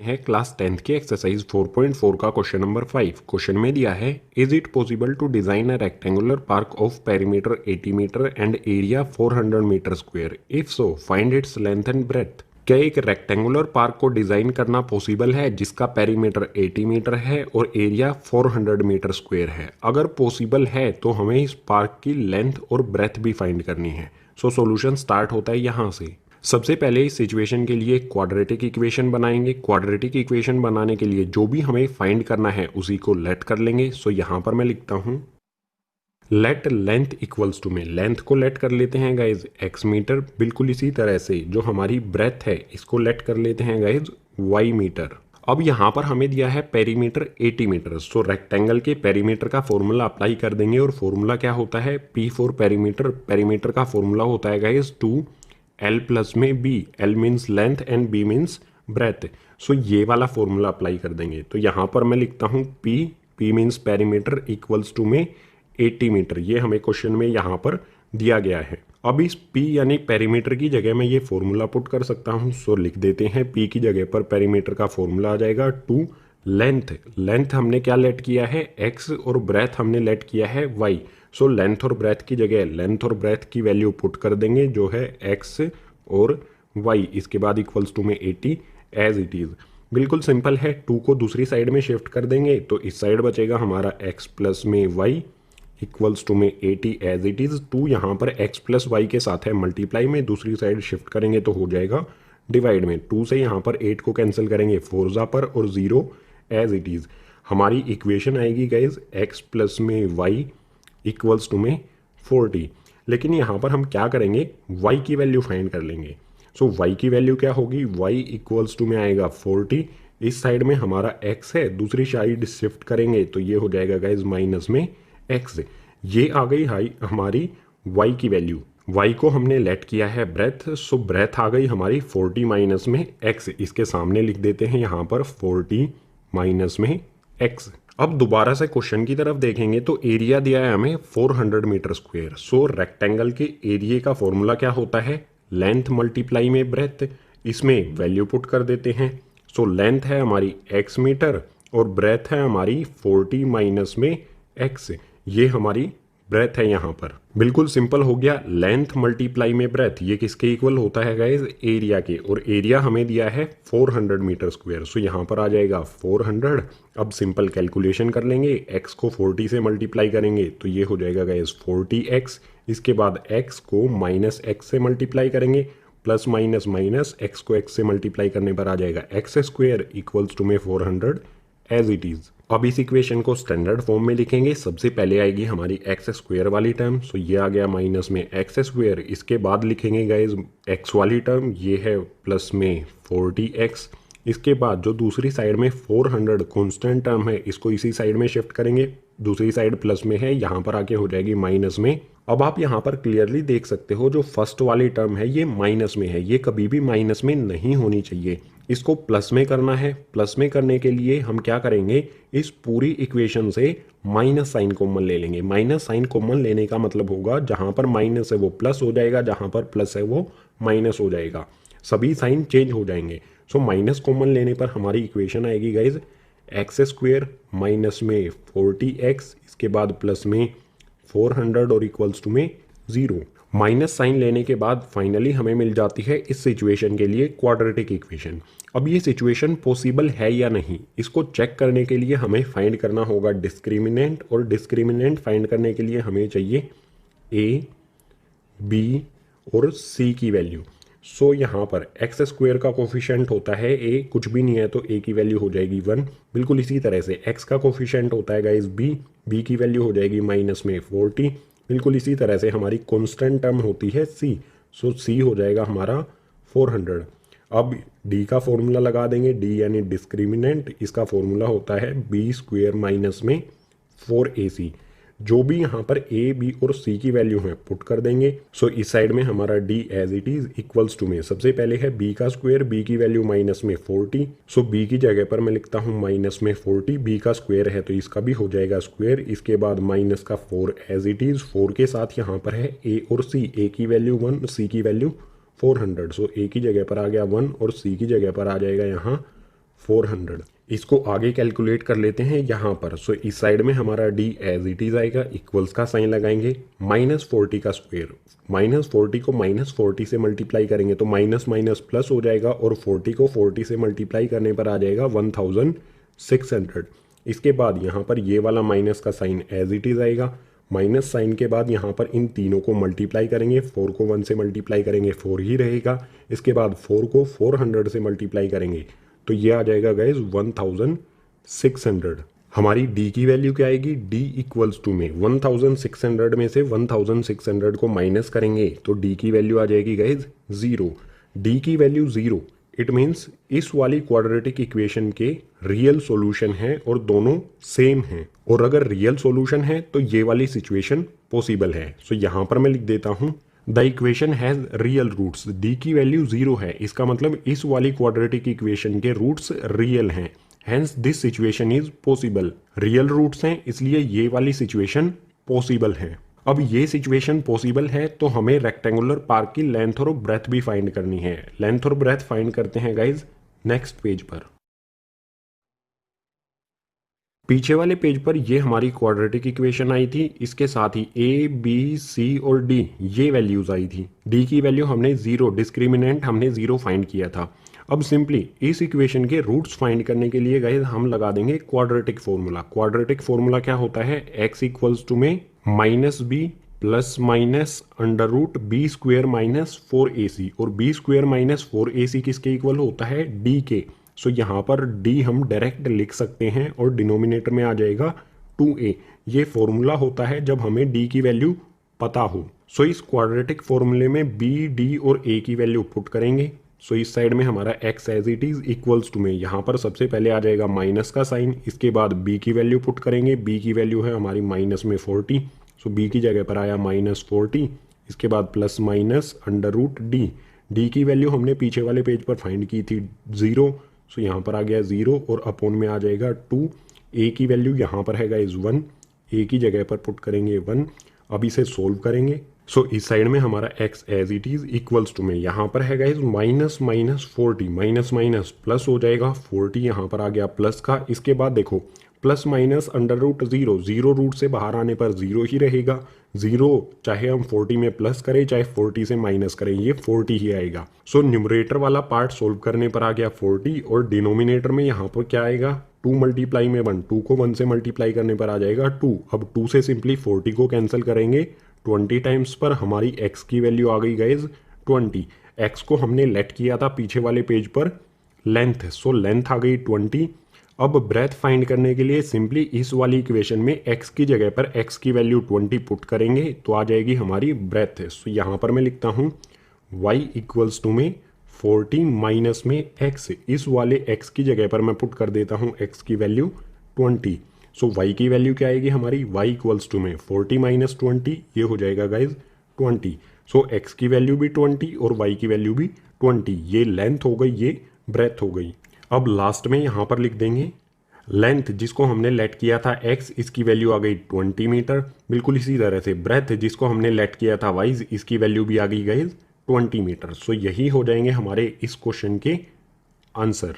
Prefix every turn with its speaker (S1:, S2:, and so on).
S1: है class 10th की exercise 4.4 का क्वेश्चन नंबर 5। क्वेश्चन में दिया है, is it possible to design a rectangular park of perimeter 80 metre and area 400 metre square, if so find its length and breadth. क्या एक rectangular park को design करना possible है जिसका पेरीमीटर 80 मीटर है और एरिया 400 मीटर स्क्वायर है? अगर पॉसिबल है तो हमें इस पार्क की लेंथ और ब्रेथ भी फाइंड करनी है। सो सॉल्यूशन स्टार्ट होता है यहाँ से। सबसे पहले इस सिचुएशन के लिए क्वाड्रेटिक इक्वेशन बनाएंगे। क्वाड्रेटिक इक्वेशन बनाने के लिए जो भी हमें फाइंड करना है उसी को लेट कर लेंगे। सो यहाँ पर मैं लिखता हूँ लेट लेंथ इक्वल्स टू में लेंथ को लेट कर लेते हैं गाइज x मीटर। बिल्कुल इसी तरह से जो हमारी ब्रेथ है इसको लेट कर लेते हैं गाइज y मीटर। अब यहाँ पर हमें दिया है पेरीमीटर 80 मीटर। सो रेक्टेंगल के पेरीमीटर का फॉर्मूला अप्लाई कर देंगे और फॉर्मूला क्या होता है, P फॉर पेरीमीटर। पेरीमीटर का फॉर्मूला होता है गाइज 2L प्लस में B। L means length and B means breadth. So ये वाला फॉर्मूला अप्लाई कर देंगे। तो यहाँ पर मैं लिखता हूँ P means perimeter equals to में 80 मीटर। ये हमें क्वेश्चन में यहाँ पर दिया गया है। अब इस P यानी पेरीमीटर की जगह मैं ये फॉर्मूला पुट कर सकता हूँ। सो लिख देते हैं P की जगह पर पेरीमीटर का फॉर्मूला आ जाएगा 2 लेंथ। लेंथ हमने क्या लेट किया है, x, और ब्रेथ हमने लेट किया है y। सो लेंथ और ब्रेथ की जगह लेंथ और ब्रेथ की वैल्यू पुट कर देंगे जो है x और y। इसके बाद इक्वल्स टू में 80 एज इट इज़। बिल्कुल सिंपल है। 2 को दूसरी साइड में शिफ्ट कर देंगे तो इस साइड बचेगा हमारा x प्लस में y इक्वल्स टू में 80 एज इट इज़। 2 यहाँ पर x प्लस वाई के साथ है मल्टीप्लाई में, दूसरी साइड शिफ्ट करेंगे तो हो जाएगा डिवाइड में। 2 से यहाँ पर 8 को कैंसिल करेंगे 4 जा पर और 0 एज इट इज़। हमारी इक्वेशन आएगी गाइज x प्लस में y इक्वल्स टू में 40। लेकिन यहाँ पर हम क्या करेंगे, y की वैल्यू फाइंड कर लेंगे। सो y की वैल्यू क्या होगी, y इक्वल्स टू में आएगा 40। इस साइड में हमारा x है, दूसरी साइड शिफ्ट करेंगे तो ये हो जाएगा गाइज माइनस में x। ये आ गई हमारी y की वैल्यू। y को हमने लेट किया है ब्रेथ। सो ब्रेथ आ गई हमारी 40 माइनस में x। इसके सामने लिख देते हैं यहाँ पर 40 माइनस में x। अब दोबारा से क्वेश्चन की तरफ देखेंगे तो एरिया दिया है हमें 400 मीटर स्क्वायर। सो रेक्टेंगल के एरिया का फॉर्मूला क्या होता है, लेंथ मल्टीप्लाई में ब्रेथ। इसमें वैल्यू पुट कर देते हैं। सो लेंथ है हमारी x मीटर और ब्रेथ है हमारी 40 माइनस में x। ये हमारी ब्रेथ है यहाँ पर। बिल्कुल सिंपल हो गया। लेंथ मल्टीप्लाई में ब्रेथ ये किसके इक्वल होता है गाइज, एरिया के। और एरिया हमें दिया है 400 मीटर स्क्वायर। सो यहाँ पर आ जाएगा 400। अब सिंपल कैलकुलेशन कर लेंगे, x को 40 से मल्टीप्लाई करेंगे तो ये हो जाएगा गाइज 40x। इसके बाद x को माइनस x से मल्टीप्लाई करेंगे, प्लस माइनस माइनस x को x से मल्टीप्लाई करने पर आ जाएगा x स्क्वायर इक्वल्स टू में 400 एज इट इज़। अब इस इक्वेशन को स्टैंडर्ड फॉर्म में लिखेंगे। सबसे पहले आएगी हमारी एक्स स्क्वायर वाली टर्म। सो ये आ गया माइनस में एक्स स्क्वायर। इसके बाद लिखेंगे गाइज एक्स वाली टर्म, ये है प्लस में 40x। इसके बाद जो दूसरी साइड में 400 कॉन्स्टेंट टर्म है इसको इसी साइड में शिफ्ट करेंगे, दूसरी साइड प्लस में है, यहाँ पर आके हो जाएगी माइनस में। अब आप यहाँ पर क्लियरली देख सकते हो जो फर्स्ट वाली टर्म है ये माइनस में है, ये कभी भी माइनस में नहीं होनी चाहिए, इसको प्लस में करना है। प्लस में करने के लिए हम क्या करेंगे, इस पूरी इक्वेशन से माइनस साइन कॉमन ले लेंगे। माइनस साइन कॉमन लेने का मतलब होगा जहाँ पर माइनस है वो प्लस हो जाएगा, जहाँ पर प्लस है वो माइनस हो जाएगा, सभी साइन चेंज हो जाएंगे। सो माइनस कॉमन लेने पर हमारी इक्वेशन आएगी गाइज एक्स स्क्वेयर माइनस में 40x, इसके बाद प्लस में 400 और इक्वल्स टू में 0। माइनस साइन लेने के बाद फाइनली हमें मिल जाती है इस सिचुएशन के लिए क्वाड्रेटिक इक्वेशन। अब ये सिचुएशन पॉसिबल है या नहीं, इसको चेक करने के लिए हमें फाइंड करना होगा डिस्क्रिमिनेंट, और डिस्क्रिमिनेंट फाइंड करने के लिए हमें चाहिए a, b और c की वैल्यू। सो यहाँ पर एक्स स्क्वायर का कोफिशिएंट होता है a, कुछ भी नहीं है तो a की वैल्यू हो जाएगी 1। बिल्कुल इसी तरह से x का कोफिशिएंट होता है गाइज b की वैल्यू हो जाएगी माइनस में 40। बिल्कुल इसी तरह से हमारी कांस्टेंट टर्म होती है c। सो c हो जाएगा हमारा 400। अब d का फॉर्मूला लगा देंगे, d यानी डिस्क्रिमिनेंट, इसका फॉर्मूला होता है b स्क्वायर माइनस में 4ac। जो भी यहाँ पर a, b और c की वैल्यू है पुट कर देंगे। सो इस साइड में हमारा d as it is equals to में सबसे पहले है b का स्क्वायर, b की वैल्यू माइनस में 40। सो b की जगह पर मैं लिखता हूँ माइनस में 40, b का स्क्वायर है तो इसका भी हो जाएगा स्क्वायर। इसके बाद माइनस का 4 एज इट इज, 4 के साथ यहाँ पर है a और c, a की वैल्यू 1, c की वैल्यू 400। सो a की जगह पर आ गया 1 और c की जगह पर आ जाएगा यहाँ 400। इसको आगे कैलकुलेट कर लेते हैं यहाँ पर। सो इस साइड में हमारा d एज इट इज आएगा, इक्वल्स का साइन लगाएंगे, -40 का स्क्वायर, -40 को -40 से मल्टीप्लाई करेंगे तो माइनस माइनस प्लस हो जाएगा, और 40 को 40 से मल्टीप्लाई करने पर आ जाएगा 1600। इसके बाद यहाँ पर ये वाला माइनस का साइन एज इट इज आएगा, माइनस साइन के बाद यहाँ पर इन तीनों को मल्टीप्लाई करेंगे, 4 को 1 से मल्टीप्लाई करेंगे 4 ही रहेगा, इसके बाद 4 को 400 से मल्टीप्लाई करेंगे तो ये आ जाएगा गाइज 1600। हमारी d की वैल्यू क्या आएगी, d इक्वल्स टू में 1600 में से 1600 को माइनस करेंगे तो d की वैल्यू आ जाएगी गाइज 0। d की वैल्यू 0 इट मीन्स इस वाली क्वाड्रेटिक इक्वेशन के रियल सॉल्यूशन है और दोनों सेम हैं, और अगर रियल सॉल्यूशन है तो ये वाली सिचुएशन पॉसिबल है। सो यहाँ पर मैं लिख देता हूँ the equation has real roots, d की वैल्यू 0 है, इसका मतलब इस वाली क्वाड्रेटिक इक्वेशन के रूट्स रियल हैं, hence this situation is possible. Real roots हैं इसलिए ये वाली सिचुएशन पॉसिबल है। अब ये सिचुएशन पॉसिबल है तो हमें रेक्टेंगुलर पार्क की लेंथ और ब्रेथ भी फाइंड करनी है। लेंथ और ब्रेथ फाइंड करते हैं गाइज नेक्स्ट पेज पर। पीछे वाले पेज पर ये हमारी क्वाड्रेटिक इक्वेशन आई थी, इसके साथ ही a, b, c और d ये वैल्यूज आई थी। d की वैल्यू हमने 0, डिस्क्रिमिनेंट हमने 0 फाइंड किया था। अब सिंपली इस इक्वेशन के रूट्स फाइंड करने के लिए गाइस हम लगा देंगे क्वाड्रेटिक फॉर्मूला। क्वाड्रेटिक फॉर्मूला क्या होता है, x इक्वल्स टू में -b plus minus under root B square minus 4ac, और b स्क्वेयर माइनस 4ac किसके इक्वल होता है, d के। सो यहाँ पर d हम डायरेक्ट लिख सकते हैं और डिनोमिनेटर में आ जाएगा 2a। ये फॉर्मूला होता है जब हमें d की वैल्यू पता हो। सो इस क्वाड्रेटिक फॉर्मूले में b, d और a की वैल्यू पुट करेंगे। सो इस साइड में हमारा x as it is equals to में यहाँ पर सबसे पहले आ जाएगा माइनस का साइन, इसके बाद b की वैल्यू पुट करेंगे, b की वैल्यू है हमारी माइनस में 40, सो b की जगह पर आया -40, इसके बाद plus minus under root d की वैल्यू हमने पीछे वाले पेज पर फाइंड की थी 0, सो यहाँ पर आ गया 0 और अपोन में आ जाएगा 2। a की वैल्यू यहाँ पर है गाइस 1, a की जगह पर पुट करेंगे 1। अब इसे सोल्व करेंगे। सो इस साइड में हमारा x as it is equals to में यहाँ पर है गाइस -40, माइनस माइनस प्लस हो जाएगा 40, यहाँ पर आ गया प्लस का। इसके बाद देखो plus minus under root 0, 0 root से बाहर आने पर 0 ही रहेगा। 0 चाहे हम 40 में प्लस करें चाहे 40 से माइनस करें ये 40 ही आएगा। सो न्यूमरेटर वाला पार्ट सोल्व करने पर आ गया 40, और डिनोमिनेटर में यहाँ पर क्या आएगा, 2 मल्टीप्लाई में 1, 2 को 1 से मल्टीप्लाई करने पर आ जाएगा 2। अब 2 से सिंपली 40 को कैंसिल करेंगे 20 टाइम्स पर, हमारी x की वैल्यू आ गई गाइज 20। x को हमने लेट किया था पीछे वाले पेज पर लेंथ, सो लेंथ आ गई 20। अब ब्रेथ फाइंड करने के लिए सिंपली इस वाली इक्वेशन में x की जगह पर x की वैल्यू 20 पुट करेंगे तो आ जाएगी हमारी ब्रेथ। सो यहाँ पर मैं लिखता हूँ y इक्वल्स टू में 40 माइनस में x, इस वाले x की जगह पर मैं पुट कर देता हूँ x की वैल्यू 20। सो y की वैल्यू क्या आएगी हमारी, y इक्वल्स टू में 40 माइनस 20, ये हो जाएगा गाइज 20। सो x की वैल्यू भी 20 और y की वैल्यू भी 20, ये लेंथ हो गई, ये ब्रेथ हो गई। अब लास्ट में यहाँ पर लिख देंगे लेंथ जिसको हमने लेट किया था x, इसकी वैल्यू आ गई 20 मीटर। बिल्कुल इसी तरह से ब्रेथ जिसको हमने लेट किया था y, इसकी वैल्यू भी आ गई गाइज 20 मीटर। सो यही हो जाएंगे हमारे इस क्वेश्चन के आंसर।